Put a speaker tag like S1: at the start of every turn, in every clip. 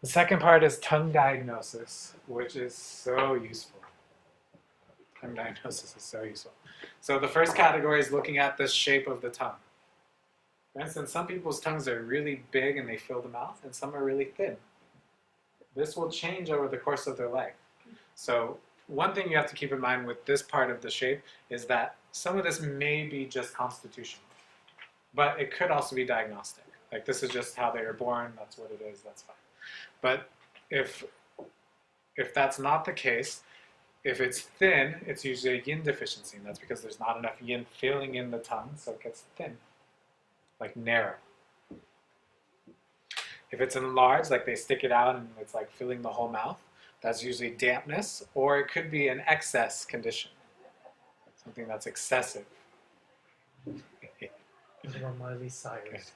S1: The second part is tongue diagnosis, which is so useful. Tongue diagnosis is so useful. So the first category is looking at the shape of the tongue. For instance, some people's tongues are really big and they fill the mouth, and some are really thin. This will change over the course of their life. So one thing you have to keep in mind with this part of the shape is that some of this may be just constitutional, but it could also be diagnostic. Like this is just how they were born, that's what it is, that's fine. But if that's not the case, if it's thin, it's usually a yin deficiency, and that's because there's not enough yin filling in the tongue, so it gets thin, like narrow. If it's enlarged, like they stick it out and it's like filling the whole mouth, that's usually dampness, or it could be an excess condition, something that's excessive.
S2: Miley Cyrus.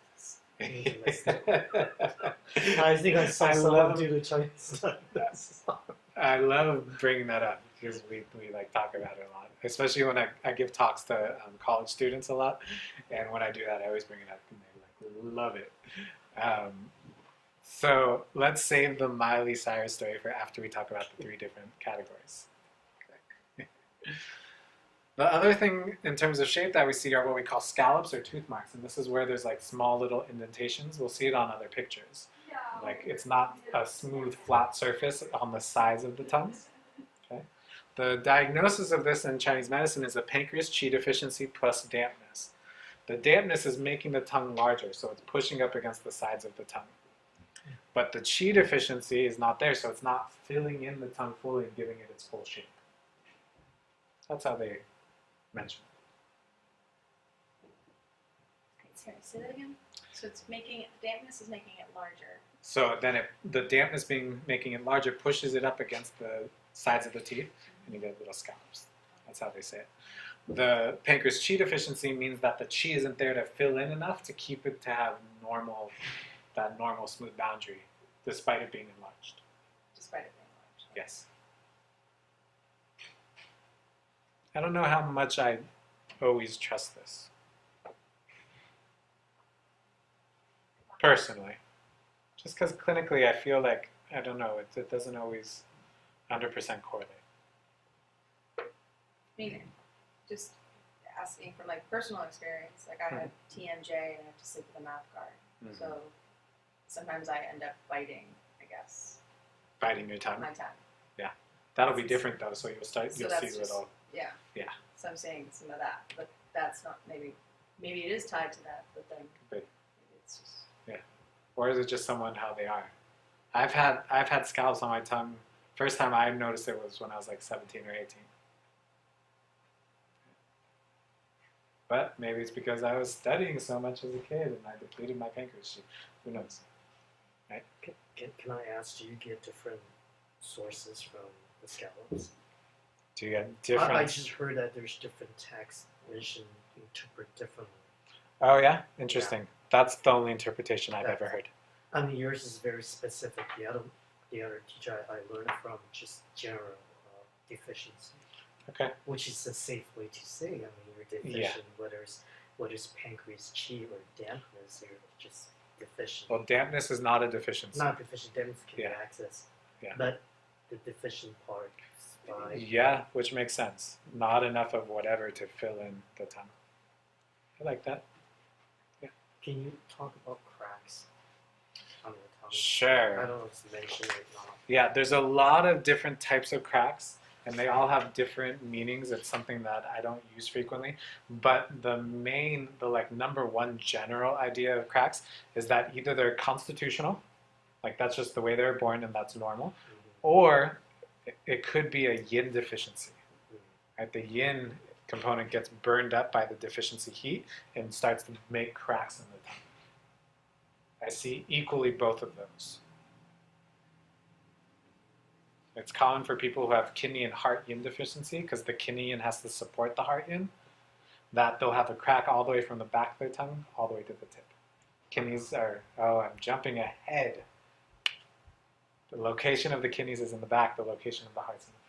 S1: I
S2: I think I saw someone do the Chinese.
S1: I love bringing that up because we like talk about it a lot, especially when I give talks to college students a lot, and when I do that, I always bring it up and they like love it. So let's save the Miley Cyrus story for after we talk about the three different categories. Okay. The other thing in terms of shape that we see are what we call scallops or tooth marks, and this is where there's like small little indentations. We'll see it on other pictures. Like it's not a smooth flat surface on the sides of the tongues. Okay? The diagnosis of this in Chinese medicine is a pancreas qi deficiency plus dampness. The dampness is making the tongue larger, so it's pushing up against the sides of the tongue. But the qi deficiency is not there, so it's not filling in the tongue fully and giving it its full shape. That's how they mention it.
S3: Sorry, say that again. So it's making dampness is making it larger.
S1: So then the dampness making it larger pushes it up against the sides of the teeth, and you get little scallops. That's how they say it. The pancreas qi deficiency means that the qi isn't there to fill in enough to keep it to have that normal smooth boundary, despite it being enlarged.
S3: Despite it being large.
S1: Yes. I don't know how much I always trust this. Personally. Just because clinically I feel like, I don't know, it doesn't always 100% correlate.
S3: Meaning, just asking from like personal experience, like I have TMJ and I have to sleep with a mouth guard.
S1: Mm-hmm.
S3: So sometimes I end up biting, I guess.
S1: Biting your tongue?
S3: My tongue.
S1: Yeah. That'll be different though, so you'll see
S3: just,
S1: little...
S3: Yeah.
S1: Yeah.
S3: So I'm saying some of that, but that's not, maybe it is tied to that, but then maybe it's just...
S1: Yeah. Or is it just someone how they are? I've had scallops on my tongue. First time I noticed it was when I was like 17 or 18. But maybe it's because I was studying so much as a kid and I depleted my pancreas. Who knows? Right?
S2: Can I ask, do you get different sources from the scallops?
S1: Do you get different?
S2: I just heard that there's different texts which interpret differently.
S1: Oh yeah? Interesting. Yeah. That's the only interpretation I've ever heard.
S2: I mean, yours is very specific. The other teacher I learned from just general deficiency.
S1: Okay.
S2: Which is a safe way to say. I mean, you're deficient, whether it's pancreas qi or dampness, you're just deficient.
S1: Well, dampness is not a deficiency.
S2: Not deficient. Dampness can be access.
S1: Yeah.
S2: But the deficient part is by...
S1: Yeah, which makes sense. Not enough of whatever to fill in the tongue. I like that. Yeah.
S2: Can you talk about cracks on the tongue?
S1: Sure.
S2: I don't know if it's mentioned or not.
S1: Yeah, there's a lot of different types of cracks. And they all have different meanings. It's something that I don't use frequently. But the number one general idea of cracks is that either they're constitutional, like that's just the way they're born and that's normal, or it could be a yin deficiency. Right? The yin component gets burned up by the deficiency heat and starts to make cracks in the tongue. I see equally both of those. It's common for people who have kidney and heart yin deficiency because the kidney yin has to support the heart yin, that they'll have a crack all the way from the back of their tongue all the way to the tip. Kidneys are, I'm jumping ahead. The location of the kidneys is in the back, the location of the heart's in the